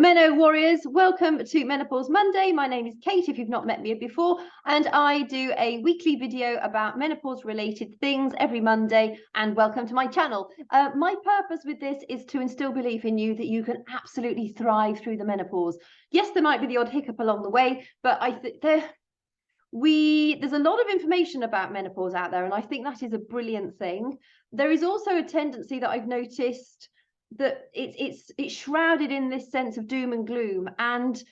Meno Warriors, welcome to Menopause Monday. My name is Kate, if you've not met me before, and I do a weekly video about menopause related things every Monday, and welcome to my channel. My purpose with this is to instill belief in you that you can absolutely thrive through the menopause. Yes, there might be the odd hiccup along the way, but I think there's a lot of information about menopause out there, and I think that is a brilliant thing. There is also a tendency that I've noticed that it's shrouded in this sense of doom and gloom, and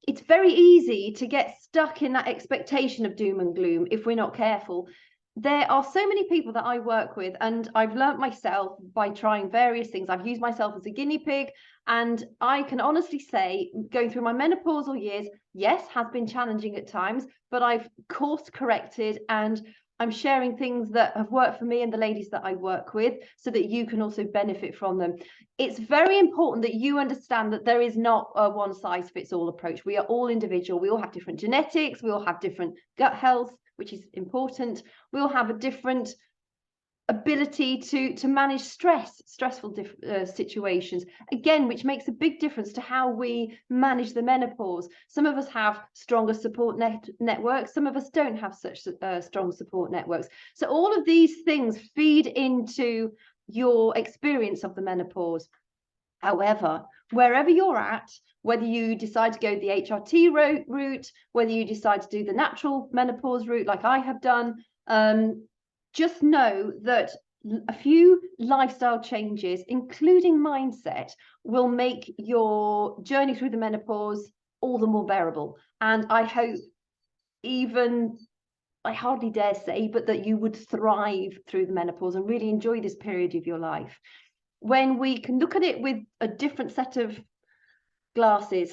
it's very easy to get stuck in that expectation of doom and gloom if we're not careful. There are so many people that I work with, and I've learnt myself by trying various things. I've used myself as a guinea pig, and I can honestly say, going through my menopausal years, yes, has been challenging at times, but I've course corrected, and I'm sharing things that have worked for me and the ladies that I work with so that you can also benefit from them. It's very important that you understand that there is not a one size fits all approach. We are all individual. We all have different genetics. We all have different gut health, which is important. We all have a different ability to manage stressful situations, again, which makes a big difference to how we manage the menopause. Some of us have stronger support networks, some of us don't have such strong support networks. So all of these things feed into your experience of the menopause. However, wherever you're at, whether you decide to go the HRT route, whether you decide to do the natural menopause route like I have done, just know that a few lifestyle changes, including mindset, will make your journey through the menopause all the more bearable. And I hope, even, I hardly dare say, but that you would thrive through the menopause and really enjoy this period of your life. When we can look at it with a different set of glasses,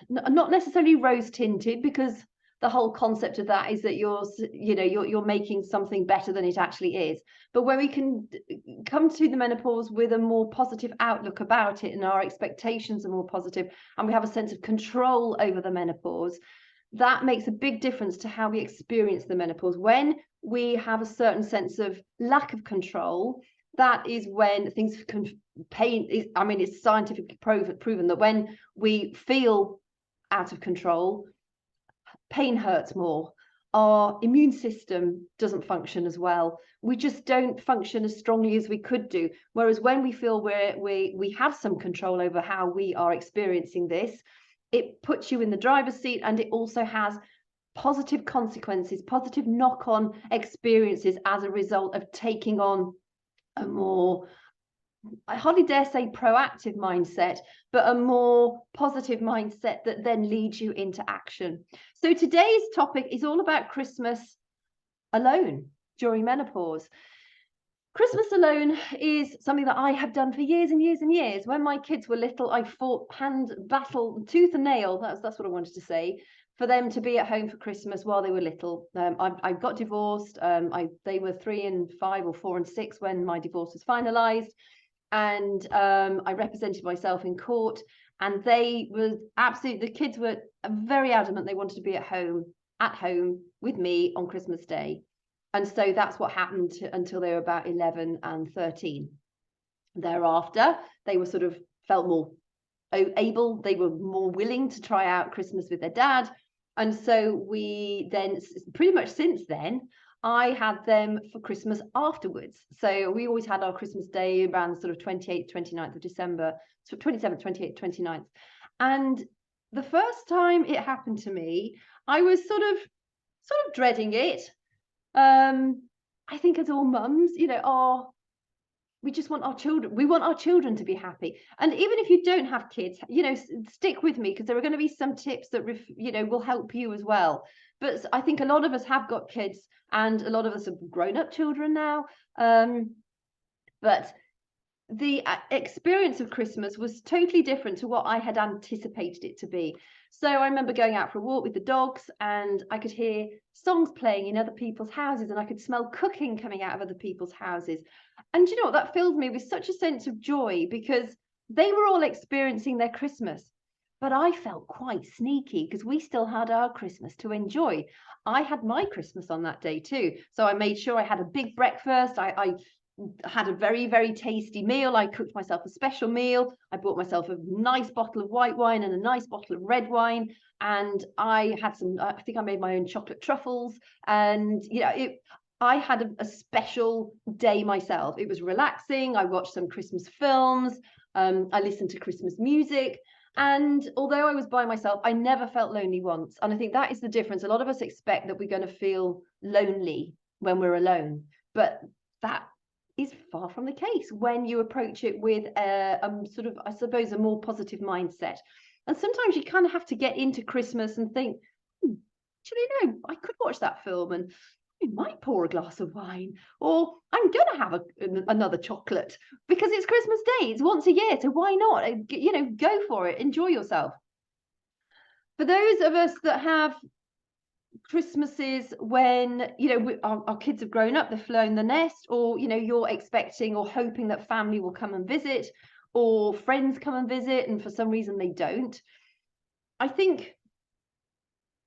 not necessarily rose tinted, because the whole concept of that is that you're making something better than it actually is. But when we can come to the menopause with a more positive outlook about it, and our expectations are more positive, and we have a sense of control over the menopause, that makes a big difference to how we experience the menopause. When we have a certain sense of lack of control, that is when things can pain is, I mean, it's scientifically proven that when we feel out of control, pain hurts more. Our immune system doesn't function as well. We just don't function as strongly as we could do. Whereas when we feel we have some control over how we are experiencing this, it puts you in the driver's seat, and it also has positive consequences, positive knock-on experiences as a result of taking on a more, I hardly dare say proactive mindset, but a more positive mindset that then leads you into action. So today's topic is all about Christmas alone during menopause. Christmas alone is something that I have done for years and years and years. When my kids were little, I fought battle, tooth and nail, that's what I wanted to say, for them to be at home for Christmas while they were little. I got divorced. They were 3 and 5 or 4 and 6 when my divorce was finalised. And I represented myself in court, and they were the kids were very adamant they wanted to be at home with me on Christmas Day. And so that's what happened until they were about 11 and 13. Thereafter, they were sort of felt more able, they were more willing to try out Christmas with their dad. And so we then, pretty much since then, I had them for Christmas afterwards. So we always had our Christmas Day around sort of 28th, 29th of December, so 27th, 28th, 29th. And the first time it happened to me, I was sort of dreading it. I think as all mums, we just want our children to be happy. And even if you don't have kids, stick with me, because there are going to be some tips that will help you as well. But I think a lot of us have got kids, and a lot of us have grown up children now. But the experience of Christmas was totally different to what I had anticipated it to be. So I remember going out for a walk with the dogs, and I could hear songs playing in other people's houses, and I could smell cooking coming out of other people's houses. And you know what, that filled me with such a sense of joy, because they were all experiencing their Christmas. But I felt quite sneaky, because we still had our Christmas to enjoy. I had my Christmas on that day too. So I made sure I had a big breakfast. I had a very, very tasty meal. I cooked myself a special meal. I bought myself a nice bottle of white wine and a nice bottle of red wine. And I had some, I think I made my own chocolate truffles. And, I had a special day myself. It was relaxing. I watched some Christmas films. I listened to Christmas music. And although I was by myself, I never felt lonely once. And I think that is the difference. A lot of us expect that we're going to feel lonely when we're alone, but that is far from the case when you approach it with a sort of, I suppose, a more positive mindset. And sometimes you kind of have to get into Christmas and think, actually, no, I could watch that film and I might pour a glass of wine, or I'm going to have another chocolate because it's Christmas Day. It's once a year, so why not? Go for it. Enjoy yourself. For those of us that have Christmases when our kids have grown up, they've flown the nest, or you're expecting or hoping that family will come and visit, or friends come and visit, and for some reason they don't. I think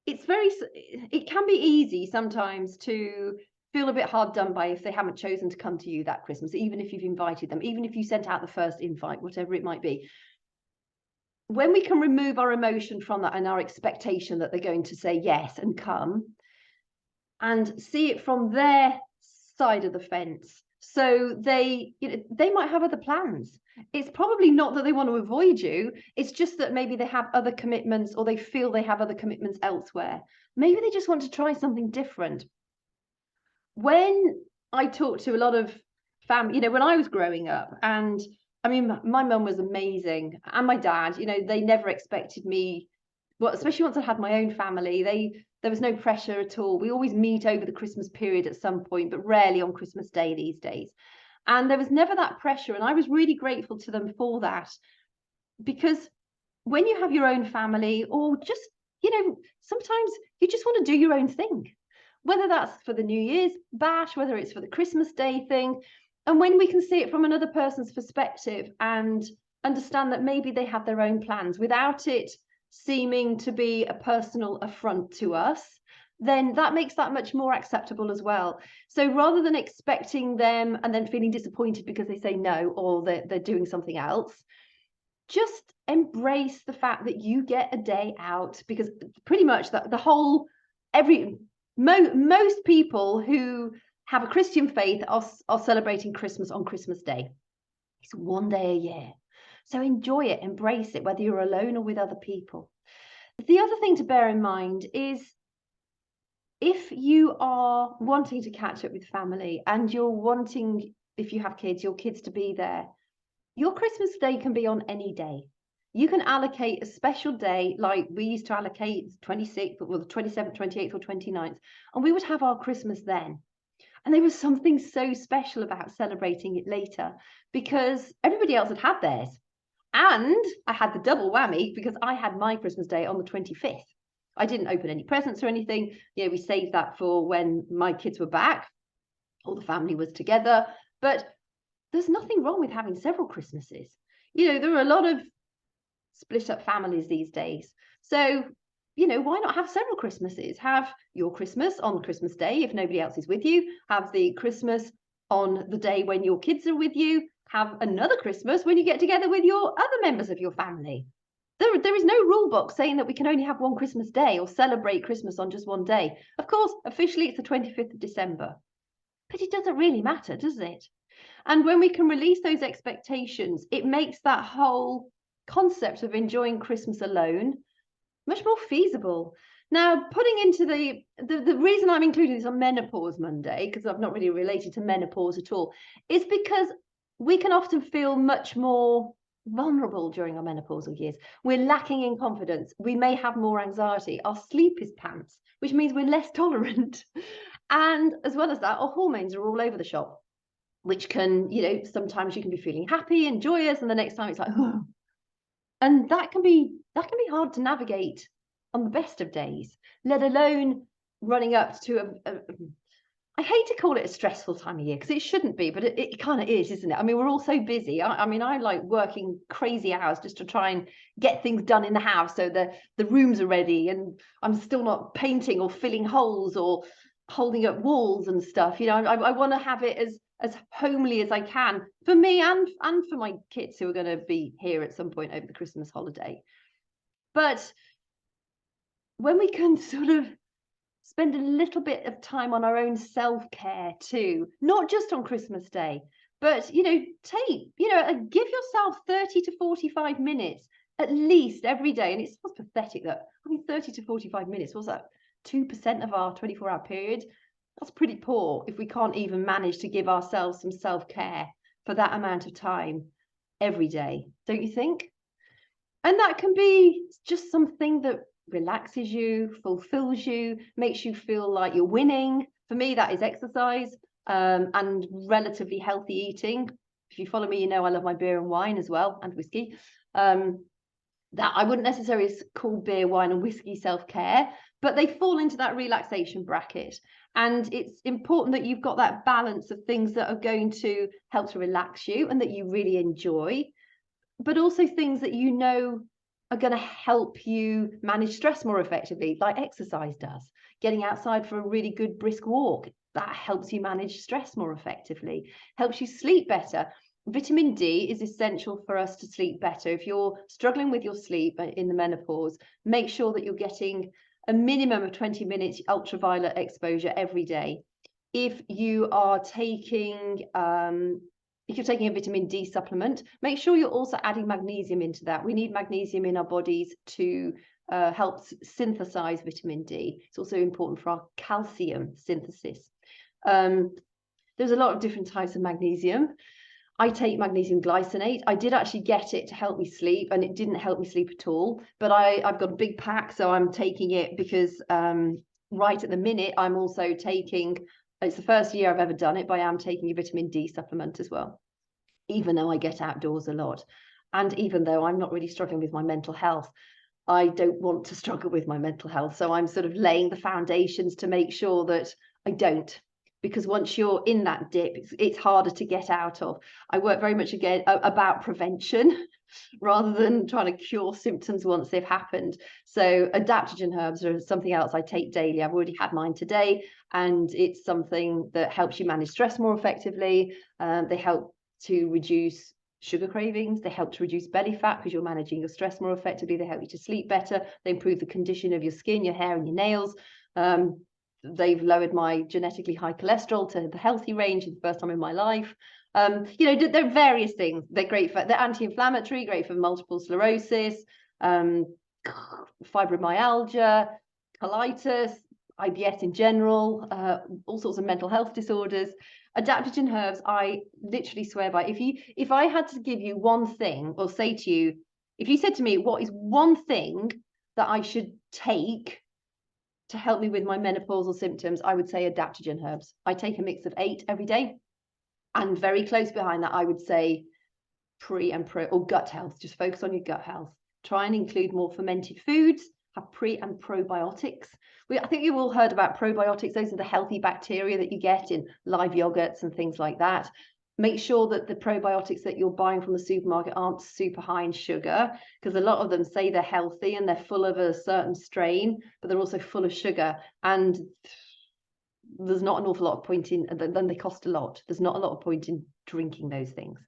it can be easy sometimes to feel a bit hard done by if they haven't chosen to come to you that Christmas, even if you've invited them, even if you sent out the first invite, whatever it might be. When we can remove our emotion from that and our expectation that they're going to say yes and come, and see it from their side of the fence. So they might have other plans. It's probably not that they want to avoid you. It's just that maybe they have other commitments, or they feel they have other commitments elsewhere. Maybe they just want to try something different. When I talk to a lot of family, when I was growing up, and I mean, my mum was amazing, and my dad, they never expected me, well, especially once I had my own family, there was no pressure at all. We always meet over the Christmas period at some point, but rarely on Christmas Day these days. And there was never that pressure. And I was really grateful to them for that, because when you have your own family, or just, sometimes you just want to do your own thing, whether that's for the New Year's bash, whether it's for the Christmas Day thing. And when we can see it from another person's perspective and understand that maybe they have their own plans without it seeming to be a personal affront to us, then that makes that much more acceptable as well. So rather than expecting them and then feeling disappointed because they say no, or they're doing something else, just embrace the fact that you get a day out, because pretty much most people who have a Christian faith are celebrating Christmas on Christmas Day. It's one day a year. So enjoy it, embrace it, whether you're alone or with other people. The other thing to bear in mind is, if you are wanting to catch up with family and you're wanting, if you have kids, your kids to be there, your Christmas Day can be on any day. You can allocate a special day, like we used to allocate 26th, or the 27th, 28th, or 29th, and we would have our Christmas then. And there was something so special about celebrating it later, because everybody else had theirs. And I had the double whammy, because I had my Christmas Day on the 25th. I didn't open any presents or anything. We saved that for when my kids were back, all the family was together. But there's nothing wrong with having several Christmases. There are a lot of split up families these days. So, why not have several Christmases? Have your Christmas on Christmas Day if nobody else is with you. Have the Christmas on the day when your kids are with you. Have another Christmas when you get together with your other members of your family. There is no rule book saying that we can only have one Christmas Day or celebrate Christmas on just one day. Of course, officially it's the 25th of December. But it doesn't really matter, does it? And when we can release those expectations, it makes that whole concept of enjoying Christmas alone much more feasible. Now, putting into the reason I'm including this on Menopause Monday, because I've not really related to menopause at all, is because we can often feel much more vulnerable during our menopausal years. We're lacking in confidence. We may have more anxiety. Our sleep is pants, which means we're less tolerant. And as well as that, our hormones are all over the shop, which can, sometimes you can be feeling happy and joyous, and the next time it's like, oh. And that can be hard to navigate on the best of days, let alone running up to I hate to call it a stressful time of year, because it shouldn't be, but it kind of is, isn't it? I mean, we're all so busy. I like working crazy hours just to try and get things done in the house, so the rooms are ready, and I'm still not painting or filling holes or holding up walls and stuff. I want to have it as as homely as I can for me and for my kids who are going to be here at some point over the Christmas holiday. But when we can sort of spend a little bit of time on our own self-care too, not just on Christmas Day, but give yourself 30 to 45 minutes at least every day. And it sounds pathetic that 30 to 45 minutes, was that 2% of our 24-hour period? That's pretty poor if we can't even manage to give ourselves some self-care for that amount of time every day, don't you think? And that can be just something that relaxes you, fulfills you, makes you feel like you're winning. For me, that is exercise and relatively healthy eating. If you follow me, you know I love my beer and wine as well, and whiskey. That I wouldn't necessarily call beer, wine, and whiskey self-care, but they fall into that relaxation bracket. And it's important that you've got that balance of things that are going to help to relax you and that you really enjoy, but also things that you know are going to help you manage stress more effectively, like exercise does. Getting outside for a really good brisk walk, that helps you manage stress more effectively, helps you sleep better. Vitamin D is essential for us to sleep better. If you're struggling with your sleep in the menopause, make sure that you're getting a minimum of 20 minutes ultraviolet exposure every day. If you are taking if you're taking a vitamin D supplement, make sure you're also adding magnesium into that. We need magnesium in our bodies to help synthesize vitamin D. It's also important for our calcium synthesis. There's a lot of different types of magnesium. I take magnesium glycinate. I did actually get it to help me sleep, and it didn't help me sleep at all. But I've got a big pack, so I'm taking it because right at the minute, I'm also taking, it's the first year I've ever done it, but I am taking a vitamin D supplement as well, even though I get outdoors a lot. And even though I'm not really struggling with my mental health, I don't want to struggle with my mental health. So I'm sort of laying the foundations to make sure that I don't. Because once you're in that dip, it's harder to get out of. I work very much again about prevention rather than trying to cure symptoms once they've happened. So adaptogen herbs are something else I take daily. I've already had mine today, and it's something that helps you manage stress more effectively. They help to reduce sugar cravings. They help to reduce belly fat because you're managing your stress more effectively. They help you to sleep better. They improve the condition of your skin, your hair, and your nails. They've lowered my genetically high cholesterol to the healthy range for the first time in my life. There are various things. They're great for, they're anti-inflammatory, great for multiple sclerosis, fibromyalgia, colitis, IBS in general, all sorts of mental health disorders. Adaptogen herbs, I literally swear by. If I had to give you one thing, or say to you, if you said to me, what is one thing that I should take to help me with my menopausal symptoms, I would say adaptogen herbs. I take a mix of 8 every day. And very close behind that, I would say pre and pro, or gut health. Just focus on your gut health. Try and include more fermented foods, have pre and probiotics. I think you've all heard about probiotics. Those are the healthy bacteria that you get in live yogurts and things like that. Make sure that the probiotics that you're buying from the supermarket aren't super high in sugar, because a lot of them say they're healthy and they're full of a certain strain, but they're also full of sugar. And there's not an awful lot of point in, then they cost a lot. There's not a lot of point in drinking those things.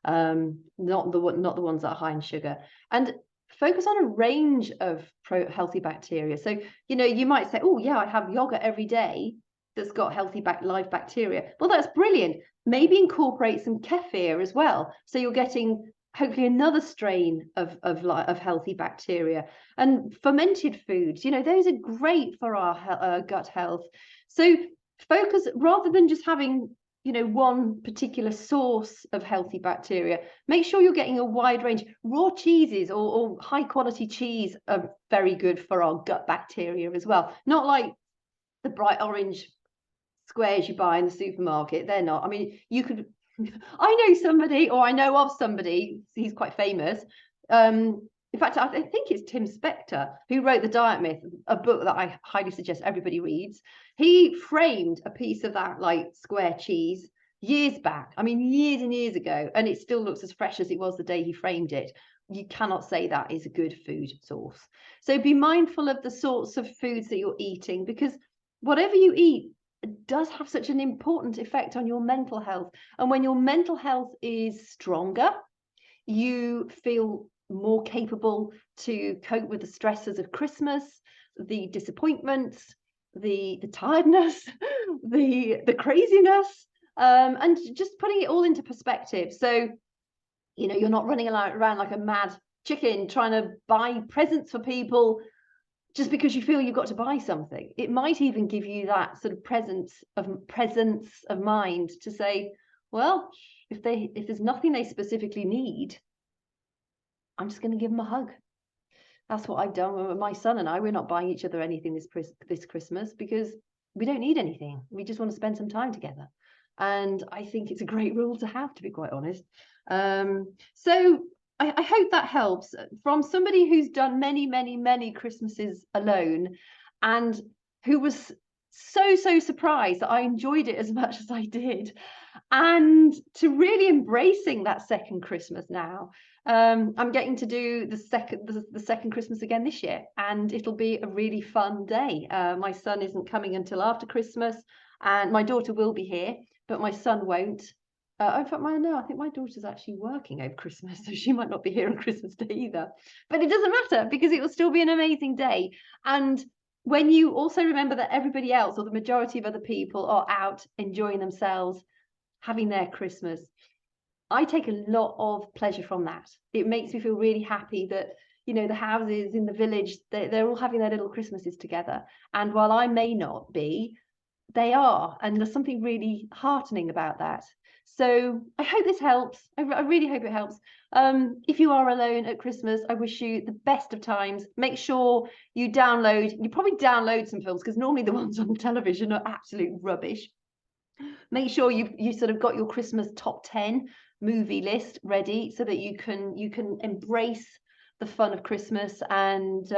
Not the ones that are high in sugar. And focus on a range of healthy bacteria. So, you might say, oh yeah, I have yogurt every day that's got healthy live bacteria. Well, that's brilliant. Maybe incorporate some kefir as well. So you're getting hopefully another strain of healthy bacteria. And fermented foods, those are great for our gut health. So focus, rather than just having one particular source of healthy bacteria, make sure you're getting a wide range. Raw cheeses or high quality cheese are very good for our gut bacteria as well. Not like the bright orange squares you buy in the supermarket. They're not. I mean, you could, I know somebody, or I know of somebody, he's quite famous. In fact, I think it's Tim Spector who wrote The Diet Myth, a book that I highly suggest everybody reads. He framed a piece of that like square cheese years back. I mean, years and years ago, and it still looks as fresh as it was the day he framed it. You cannot say that is a good food source. So be mindful of the sorts of foods that you're eating, because whatever you eat does have such an important effect on your mental health. And when your mental health is stronger, you feel more capable to cope with the stresses of Christmas, the disappointments, the tiredness, the craziness, and just putting it all into perspective. So, you know, you're not running around like a mad chicken trying to buy presents for people just because you feel you've got to buy something. It might even give you that sort of presence of mind to say, well, if there's nothing they specifically need, I'm just going to give them a hug. That's what I've done with my son and I. We're not buying each other anything this Christmas because we don't need anything. We just want to spend some time together. And I think it's a great rule to have, to be quite honest. So I hope that helps from somebody who's done many, many, many Christmases alone and who was so surprised that I enjoyed it as much as I did, and to really embracing that second Christmas now. I'm getting to do the second Christmas again this year, and it'll be a really fun day. My son isn't coming until after Christmas, and my daughter will be here, but my son won't. In fact, I think my daughter's actually working over Christmas, so she might not be here on Christmas Day either. But it doesn't matter because it will still be an amazing day. And when you also remember that everybody else, or the majority of other people, are out enjoying themselves, having their Christmas, I take a lot of pleasure from that. It makes me feel really happy that, you know, the houses in the village, they're all having their little Christmases together. And while I may not be, they are. And there's something really heartening about that. So I hope this helps. I really hope it helps. If you are alone at Christmas, I wish you the best of times. Make sure you probably download some films, because normally the ones on the television are absolute rubbish. Make sure you sort of got your Christmas top 10 movie list ready so that you can embrace the fun of Christmas. And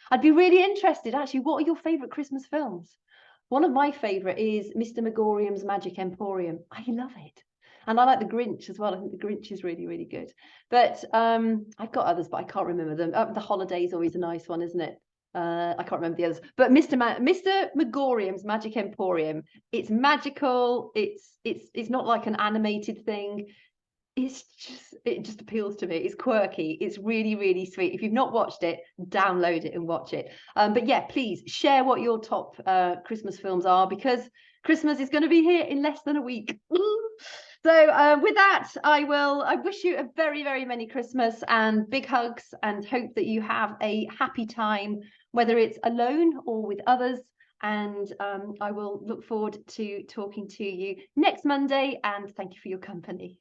I'd be really interested, actually, what are your favorite Christmas films? One of my favorite is Mr. Megorium's Magic Emporium. I love it. And I like The Grinch as well. I think The Grinch is really, really good. But I've got others, but I can't remember them. The Holiday is always a nice one, isn't it? I can't remember the others. But Mr. Megorium's Magic Emporium, it's magical. It's not like an animated thing. It just appeals to me. It's quirky. It's really, really sweet. If you've not watched it, download it and watch it. But yeah, please share what your top Christmas films are, because Christmas is going to be here in less than a week. So with that, I wish you a very, very Merry Christmas and big hugs, and hope that you have a happy time, whether it's alone or with others. And I will look forward to talking to you next Monday, and thank you for your company.